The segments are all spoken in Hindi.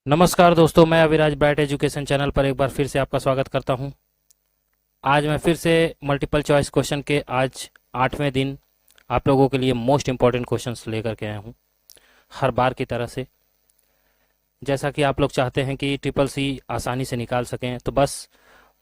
नमस्कार दोस्तों, मैं अविराज ब्राइट एजुकेशन चैनल पर एक बार फिर से आपका स्वागत करता हूं। आज मैं फिर से मल्टीपल चॉइस क्वेश्चन के आज 8वें दिन आप लोगों के लिए मोस्ट इम्पॉर्टेंट क्वेश्चंस लेकर के आया हूं। हर बार की तरह से जैसा कि आप लोग चाहते हैं कि ट्रिपल सी आसानी से निकाल सकें, तो बस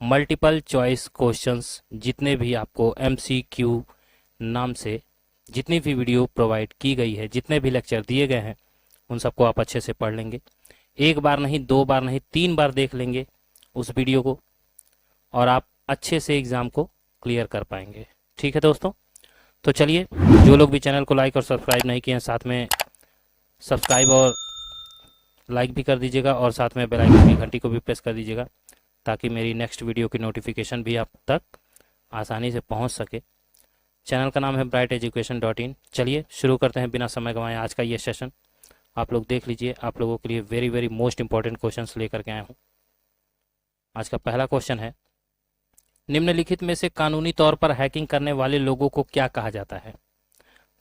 मल्टीपल चॉइस क्वेश्चंस जितने भी आपको MCQ नाम से जितनी भी वीडियो प्रोवाइड की गई है, जितने भी लेक्चर दिए गए हैं, उन सबको आप अच्छे से पढ़ लेंगे। एक बार नहीं, 2 बार नहीं, 3 बार देख लेंगे उस वीडियो को और आप अच्छे से एग्ज़ाम को क्लियर कर पाएंगे। ठीक है दोस्तों, तो चलिए, जो लोग भी चैनल को लाइक और सब्सक्राइब नहीं किए हैं, साथ में सब्सक्राइब और लाइक भी कर दीजिएगा और साथ में बेल आइकन की घंटी को भी प्रेस कर दीजिएगा ताकि मेरी नेक्स्ट वीडियो की नोटिफिकेशन भी आप तक आसानी से पहुंच सके। चैनल का नाम है brighteducation.in। चलिए शुरू करते हैं बिना समय गंवाए आज का ये सेशन। आप लोग देख लीजिए, आप लोगों के लिए very very most important questions लेकर के आया हूं। आज का पहला क्वेश्चन है, निम्नलिखित में से कानूनी तौर पर हैकिंग करने वाले लोगों को क्या कहा जाता है?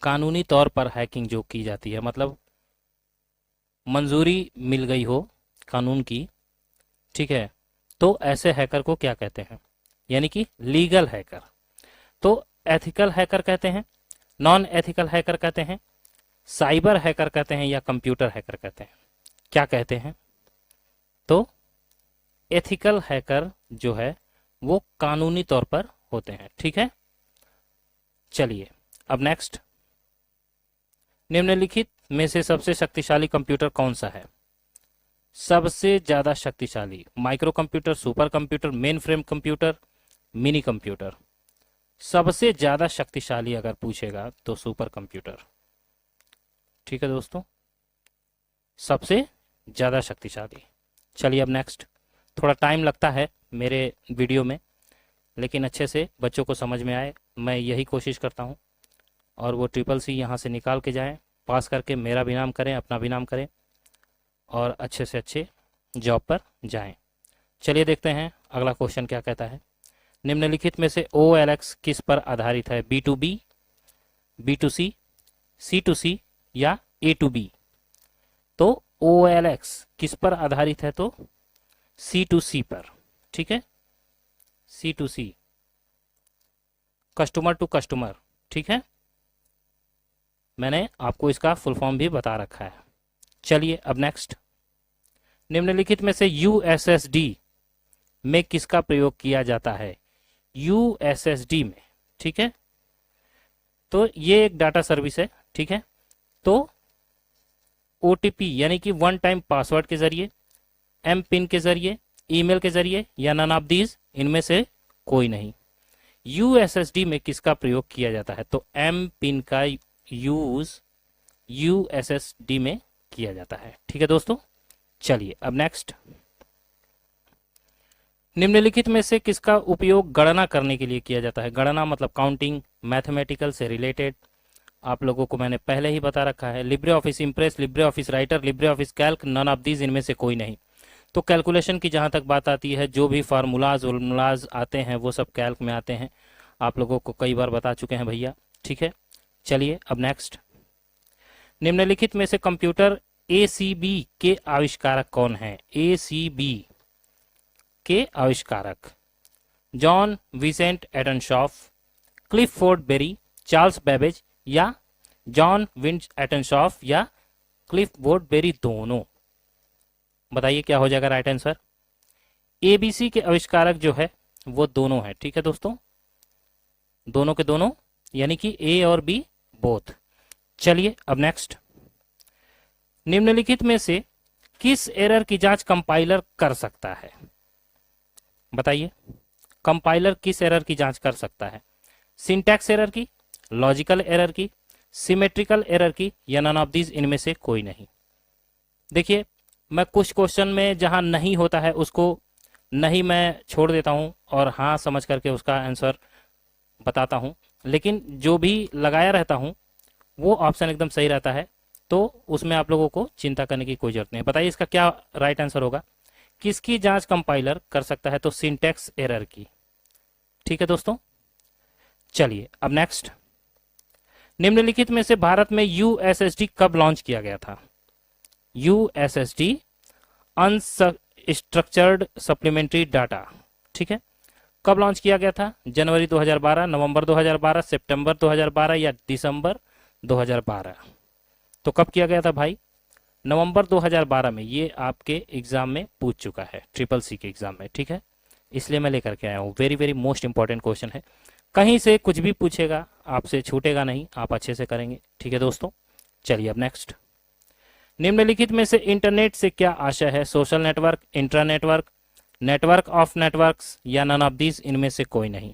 कानूनी तौर पर हैकिंग जो की जाती है, मतलब मंजूरी मिल गई हो कानून की, ठीक है, तो ऐसे हैकर को क्या कहते हैं? यानी कि लीगल हैकर। तो एथिकल हैकर कहते हैं, नॉन एथिकल हैकर कहते हैं, साइबर हैकर कहते हैं, या कंप्यूटर हैकर कहते हैं? क्या कहते हैं? तो एथिकल हैकर जो है वो कानूनी तौर पर होते हैं। ठीक है, चलिए अब नेक्स्ट, निम्नलिखित में से सबसे शक्तिशाली कंप्यूटर कौन सा है? सबसे ज्यादा शक्तिशाली, micro computer, super computer, main frame computer, mini computer? सबसे ज्यादा शक्तिशाली अगर पूछेगा तो सुपर कंप्यूटर। ठीक है दोस्तों, सबसे ज्यादा शक्तिशाली। चलिए अब नेक्स्ट, थोड़ा टाइम लगता है मेरे वीडियो में, लेकिन अच्छे से बच्चों को समझ में आए, मैं यही कोशिश करता हूं, और वो ट्रिपल सी यहाँ से निकाल के जाएं, पास करके मेरा भी नाम करें, अपना भी नाम करें और अच्छे से अच्छे जॉब पर जाएं। चलिए देखते हैं अगला क्वेश्चन क्या कहता है। निम्नलिखित में से OLX किस पर आधारित है? B2B, B2C, C2C या A2B? तो OLX किस पर आधारित है? तो C2C पर। ठीक है, C2C, कस्टमर टू कस्टमर। ठीक है, मैंने आपको इसका फुल फॉर्म भी बता रखा है। चलिए अब नेक्स्ट, निम्नलिखित में से USSD में किसका प्रयोग किया जाता है? USSD में, ठीक है, तो ये एक डाटा सर्विस है। ठीक है, तो OTP यानी कि वन टाइम पासवर्ड के जरिए, M पिन के जरिए, ईमेल के जरिए, या नन ऑफ दीज, इनमें से कोई नहीं। USSD में किसका प्रयोग किया जाता है? तो M पिन का यूज USSD में किया जाता है। ठीक है दोस्तों, चलिए अब नेक्स्ट, निम्नलिखित में से किसका उपयोग गणना करने के लिए किया जाता है? गणना मतलब काउंटिंग, मैथमेटिकल से रिलेटेड, आप लोगों को मैंने पहले ही बता रखा है। Libre Office Impress, Libre Office Writer, Libre Office Calc, none of these, इनमें से कोई नहीं। तो कैलकुलेशन की जहां तक बात आती है, जो भी फार्मूलाज आते हैं वो सब कैल्क में आते हैं, आप लोगों को कई बार बता चुके हैं भैया। ठीक है, चलिए अब नेक्स्ट, निम्नलिखित में से कंप्यूटर ACB के आविष्कारक कौन है? ACB के आविष्कारक, John Vincent Atanasoff, Clifford Berry, Charles Babbage, या जॉन विंच एटनशॉफ या क्लिफोर्ड बेरी? दोनों। बताइए क्या हो जाएगा राइट आंसर? ABC के आविष्कारक जो है वो दोनों है। ठीक है दोस्तों, दोनों के दोनों, यानी कि A और B बोथ। चलिए अब नेक्स्ट, निम्नलिखित में से किस एरर की जांच कंपाइलर कर सकता है? बताइए, कंपाइलर किस एरर की जांच कर सकता है? सिंटैक्स एरर की, लॉजिकल एरर की, सिमेट्रिकल एरर की, या नन ऑफ दीज, इनमें से कोई नहीं? देखिए, मैं कुछ क्वेश्चन में जहां नहीं होता है उसको नहीं मैं छोड़ देता हूं और हाँ समझ करके उसका आंसर बताता हूं, लेकिन जो भी लगाया रहता हूं वो ऑप्शन एकदम सही रहता है, तो उसमें आप लोगों को चिंता करने की कोई जरूरत नहीं है। बताइए इसका क्या राइट आंसर होगा? किसकी जांच कंपाइलर कर सकता है? तो सिंटैक्स एरर की। ठीक है दोस्तों, चलिए अब नेक्स्ट, निम्नलिखित में से भारत में यूएसएसडी कब लॉन्च किया गया था? USSD unstructured supplementary data. ठीक है, कब लॉन्च किया गया था? जनवरी 2012, नवंबर 2012, सितंबर 2012 या दिसंबर 2012? तो कब किया गया था भाई? नवंबर 2012 में। ये आपके एग्जाम में पूछ चुका है, ट्रिपल सी के एग्जाम में। ठीक है, इसलिए मैं लेकर के आया हूँ। Very very most important question है, कहीं से कुछ भी पूछेगा आपसे छूटेगा नहीं, आप अच्छे से करेंगे। ठीक है दोस्तों, चलिए अब नेक्स्ट। निम्नलिखित में से इंटरनेट से क्या आशय है? Social network, intra network, network of networks या नन ऑफ दीज, इनमें से कोई नहीं।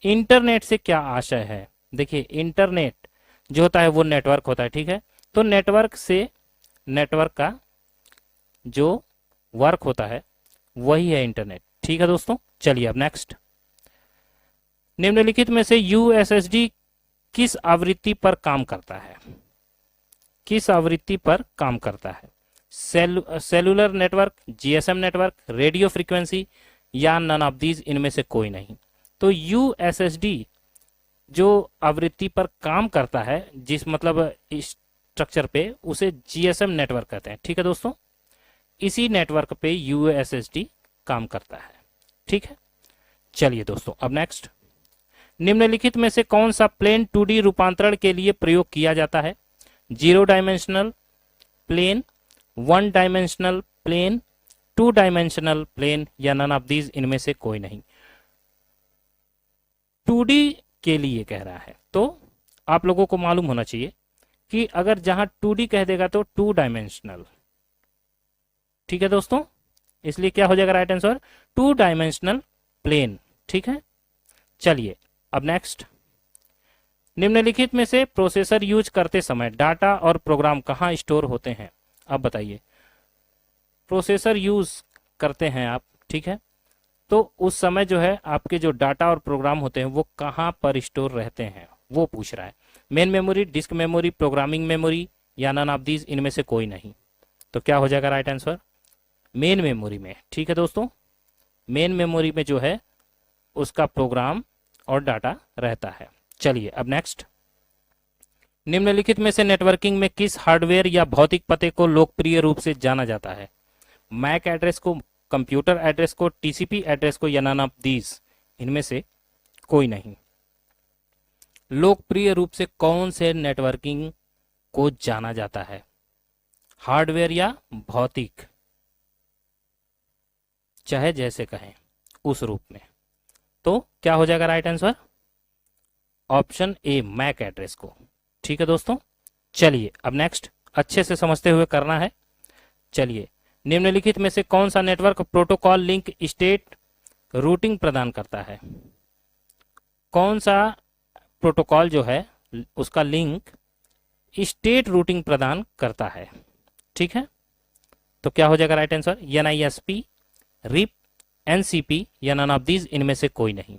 इंटरनेट से क्या आशय है? देखिए, इंटरनेट जो होता है वो नेटवर्क होता है। ठीक है, तो नेटवर्क से नेटवर्क का जो वर्क होता है वही है इंटरनेट। ठीक है दोस्तों, चलिए अब नेक्स्ट। निम्नलिखित में से यूएसएसडी किस आवृत्ति पर काम करता है? किस आवृत्ति पर काम करता है? Cellular network, GSM network, radio frequency या नन ऑफ दीज, इनमें से कोई नहीं। तो यूएसएसडी जो आवृत्ति पर काम करता है, जिस मतलब स्ट्रक्चर पे, उसे जीएसएम नेटवर्क कहते हैं। ठीक है दोस्तों, इसी नेटवर्क पे यूएसएसडी काम करता है। ठीक है, चलिए दोस्तों अब नेक्स्ट। निम्नलिखित में से कौन सा प्लेन 2D रूपांतरण के लिए प्रयोग किया जाता है? 0 dimensional plane, 1 dimensional plane, 2 dimensional plane या नन ऑफ दीज, इनमें से कोई नहीं। 2D के लिए कह रहा है, तो आप लोगों को मालूम होना चाहिए कि अगर जहां 2D कह देगा तो 2 डायमेंशनल। ठीक है दोस्तों, इसलिए क्या हो जाएगा राइट आंसर? 2 dimensional plane. ठीक है, चलिए अब नेक्स्ट। निम्नलिखित में से प्रोसेसर यूज करते समय डाटा और प्रोग्राम कहाँ स्टोर होते हैं? अब बताइए, प्रोसेसर यूज करते हैं आप, ठीक है, तो उस समय जो है आपके जो डाटा और प्रोग्राम होते हैं वो कहाँ पर स्टोर रहते हैं, वो पूछ रहा है। Main memory, disk memory, programming memory या नन ऑफ दीज, इनमें से कोई नहीं। तो क्या हो जाएगा राइट आंसर? मेन मेमोरी में। ठीक है दोस्तों, मेन मेमोरी में जो है उसका प्रोग्राम और डाटा रहता है। चलिए अब नेक्स्ट। निम्नलिखित में से नेटवर्किंग में किस हार्डवेयर या भौतिक पते को लोकप्रिय रूप से जाना जाता है? मैक एड्रेस को, कंप्यूटर एड्रेस को, टीसीपी एड्रेस को या नन ऑफ दीज, इनमें से कोई नहीं। लोकप्रिय रूप से कौन से नेटवर्किंग को जाना जाता है? हार्डवेयर या भौतिक, चाहे जैसे कहें उस रूप में। तो क्या हो जाएगा right answer? Option A, MAC address को। ठीक है दोस्तों, चलिए अब नेक्स्ट, अच्छे से समझते हुए करना है। चलिए, निम्नलिखित में से कौन सा network protocol link state routing प्रदान करता है? कौन सा प्रोटोकॉल जो है उसका लिंक स्टेट रूटिंग प्रदान करता है? ठीक है, तो क्या हो जाएगा राइट आंसर? एनआईएसपी, रिप, एनसीपी या नन ऑफ दीज, इनमें से कोई नहीं।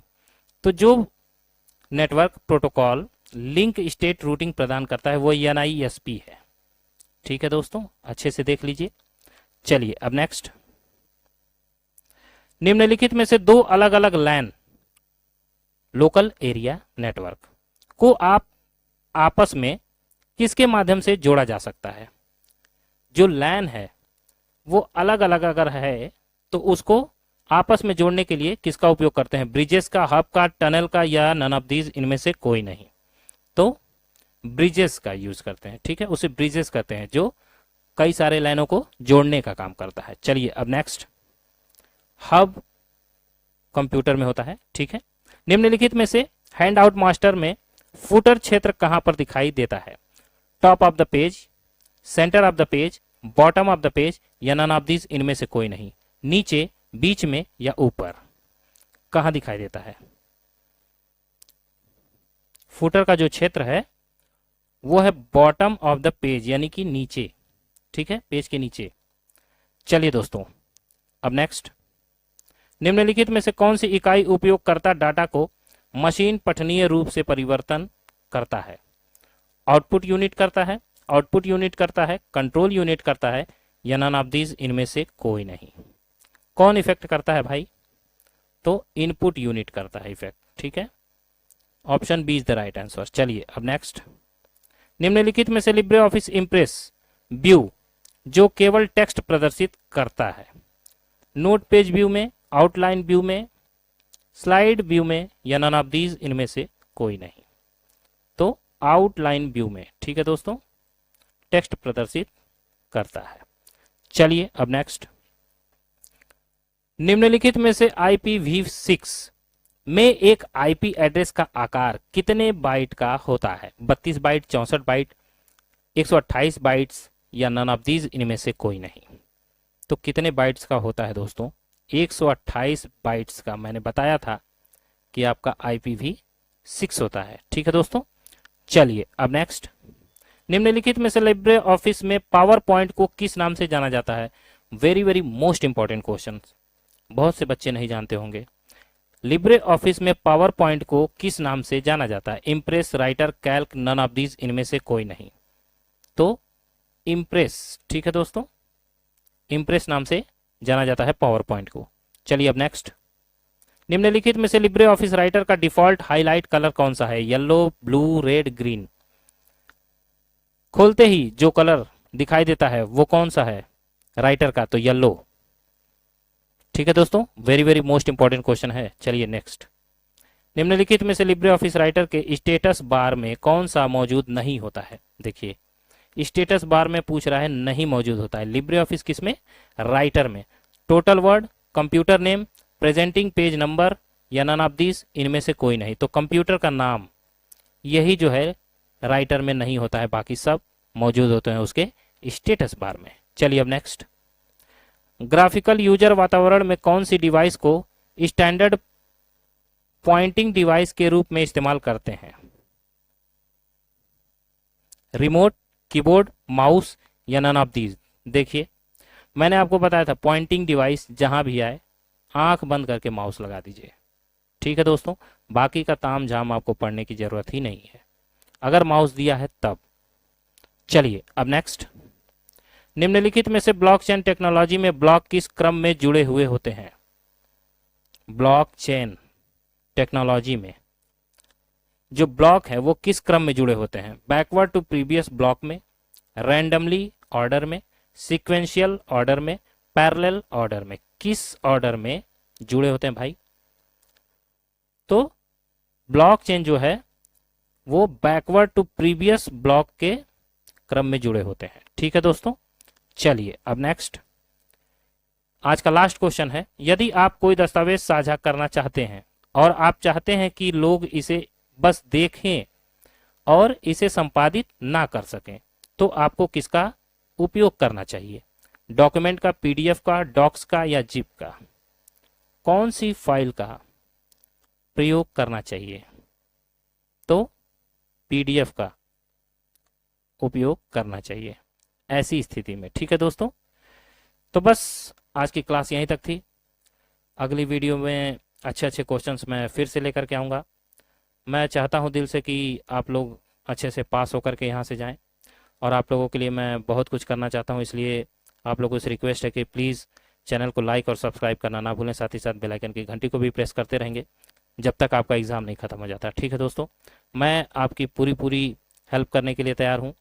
तो जो network protocol link state routing प्रदान करता है वो एनआईएसपी है। ठीक है दोस्तों, अच्छे से देख लीजिए। चलिए अब नेक्स्ट। निम्नलिखित में से दो अलग अलग लैन, लोकल एरिया नेटवर्क, को आप आपस में किसके माध्यम से जोड़ा जा सकता है? जो लैन है वो अलग अलग अगर है तो उसको आपस में जोड़ने के लिए किसका उपयोग करते हैं? ब्रिजेस का, हब का, टनल का या नन ऑफ दीज, इनमें से कोई नहीं। तो ब्रिजेस का यूज करते हैं। ठीक है, उसे ब्रिजेस कहते हैं जो कई सारे लाइनों को जोड़ने का काम करता है। चलिए अब नेक्स्ट। हब कंप्यूटर में होता है। ठीक है, निम्नलिखित में से हैंड आउट मास्टर में फुटर क्षेत्र कहां पर दिखाई देता है? Top of the page, centre of the page, bottom of the page या नन ऑफ दीज, इनमें से कोई नहीं। नीचे, बीच में या ऊपर, कहां दिखाई देता है? फुटर का जो क्षेत्र है वो है बॉटम ऑफ द पेज, यानी कि नीचे। ठीक है, पेज के नीचे। चलिए दोस्तों अब नेक्स्ट। निम्नलिखित में से कौन सी इकाई उपयोगकर्ता डाटा को मशीन पठनीय रूप से परिवर्तन करता है? आउटपुट यूनिट करता है, आउटपुट यूनिट करता है, कंट्रोल यूनिट करता है या नन ऑफ दीज, इनमें से कोई नहीं। कौन इफेक्ट करता है भाई? तो इनपुट यूनिट करता है इफेक्ट। ठीक है, option B is the right answer. चलिए अब नेक्स्ट। निम्नलिखित में से लिब्रे ऑफिस इंप्रेस व्यू जो केवल टेक्स्ट प्रदर्शित करता है। नोट पेज व्यू में, आउटलाइन व्यू में, स्लाइड व्यू में या नन ऑफ दीज इनमें से कोई नहीं। तो आउटलाइन व्यू में, ठीक है दोस्तों, टेक्स्ट प्रदर्शित करता है। चलिए अब नेक्स्ट, निम्नलिखित में से IPv6 में एक आईपी एड्रेस का आकार कितने बाइट का होता है? 32 बाइट, 64 बाइट, 128 बाइट्स या नन ऑफ दीज इनमें से कोई नहीं। तो कितने बाइट्स का होता है दोस्तों? 128 बाइट्स का मैंने बताया था कि आपका IPv6 होता है, ठीक है दोस्तों। चलिए अब नेक्स्ट, निम्नलिखित में से लिब्रे ऑफिस में पावर पॉइंट को किस नाम से जाना जाता है? Very very most important question, बहुत से बच्चे नहीं जानते होंगे। लिब्रे ऑफिस में पावर पॉइंट को किस नाम से जाना जाता है? Impress, Writer, Calc, none of these इनमें से कोई नहीं। तो इम्प्रेस, ठीक है दोस्तों, इम्प्रेस नाम से जाना जाता है पावर पॉइंट को। चलिए अब नेक्स्ट, निम्नलिखित में से लिब्रे ऑफिस राइटर का डिफॉल्ट हाईलाइट कलर कौन सा है? Yellow, blue, red, green. खोलते ही जो कलर दिखाई देता है वो कौन सा है राइटर का? तो येलो, ठीक है दोस्तों, very very most important question है। चलिए नेक्स्ट, निम्नलिखित में से लिब्रे ऑफिस राइटर के स्टेटस बार में कौन सा मौजूद नहीं होता है? देखिए स्टेटस बार में पूछ रहा है, नहीं मौजूद होता है। लिब्रे ऑफिस किस में? राइटर में। Total word, computer name, presenting page number या नन ऑफ दीज इनमें से कोई नहीं। तो कंप्यूटर का नाम यही जो है राइटर में नहीं होता है, बाकी सब मौजूद होते हैं उसके स्टेटस बार में। चलिए अब नेक्स्ट, ग्राफिकल यूजर वातावरण में कौन सी डिवाइस को स्टैंडर्ड पॉइंटिंग डिवाइस के रूप में इस्तेमाल करते हैं? रिमोट, कीबोर्ड, माउस या नन ऑफ दीज। देखिए मैंने आपको बताया था पॉइंटिंग डिवाइस जहां भी आए आंख बंद करके माउस लगा दीजिए, ठीक है दोस्तों, बाकी का ताम झाम आपको पढ़ने की जरूरत ही नहीं है, अगर माउस दिया है तब। चलिए अब नेक्स्ट, निम्नलिखित में से ब्लॉकचेन टेक्नोलॉजी में ब्लॉक किस क्रम में जुड़े हुए होते हैं? ब्लॉकचेन टेक्नोलॉजी में जो ब्लॉक है वो किस क्रम में जुड़े होते हैं? बैकवर्ड टू प्रीवियस ब्लॉक में, रैंडमली ऑर्डर में, सीक्वेंशियल ऑर्डर में, पैरेलल ऑर्डर में। किस ऑर्डर में जुड़े होते हैं भाई? तो ब्लॉकचेन जो है वो बैकवर्ड टू प्रीवियस ब्लॉक के क्रम में जुड़े होते हैं, ठीक है दोस्तों। चलिए अब नेक्स्ट, आज का लास्ट क्वेश्चन है, यदि आप कोई दस्तावेज साझा करना चाहते हैं और आप चाहते हैं कि लोग इसे बस देखें और इसे संपादित ना कर सकें, तो आपको किसका उपयोग करना चाहिए? डॉक्यूमेंट का, PDF का, डॉक्स का या जिप का? कौन सी फाइल का प्रयोग करना चाहिए? तो PDF का उपयोग करना चाहिए ऐसी स्थिति में, ठीक है दोस्तों। तो बस आज की क्लास यहीं तक थी। अगली वीडियो में अच्छे अच्छे क्वेश्चंस मैं फिर से लेकर के आऊँगा। मैं चाहता हूं दिल से कि आप लोग अच्छे से पास होकर के यहाँ से जाएं, और आप लोगों के लिए मैं बहुत कुछ करना चाहता हूं, इसलिए आप लोगों से रिक्वेस्ट है कि प्लीज़ चैनल को लाइक और सब्सक्राइब करना ना भूलें, साथ ही साथ बेल आइकन की घंटी को भी प्रेस करते रहेंगे जब तक आपका एग्ज़ाम नहीं खत्म हो जाता, ठीक है दोस्तों। मैं आपकी पूरी हेल्प करने के लिए तैयार हूँ,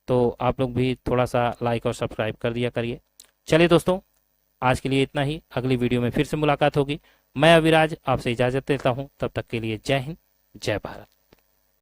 तो आप लोग भी थोड़ा सा लाइक और सब्सक्राइब कर दिया करिए। चलिए दोस्तों, आज के लिए इतना ही, अगली वीडियो में फिर से मुलाकात होगी। मैं अविराज आपसे इजाज़त लेता हूँ, तब तक के लिए जय हिंद, जय भारत।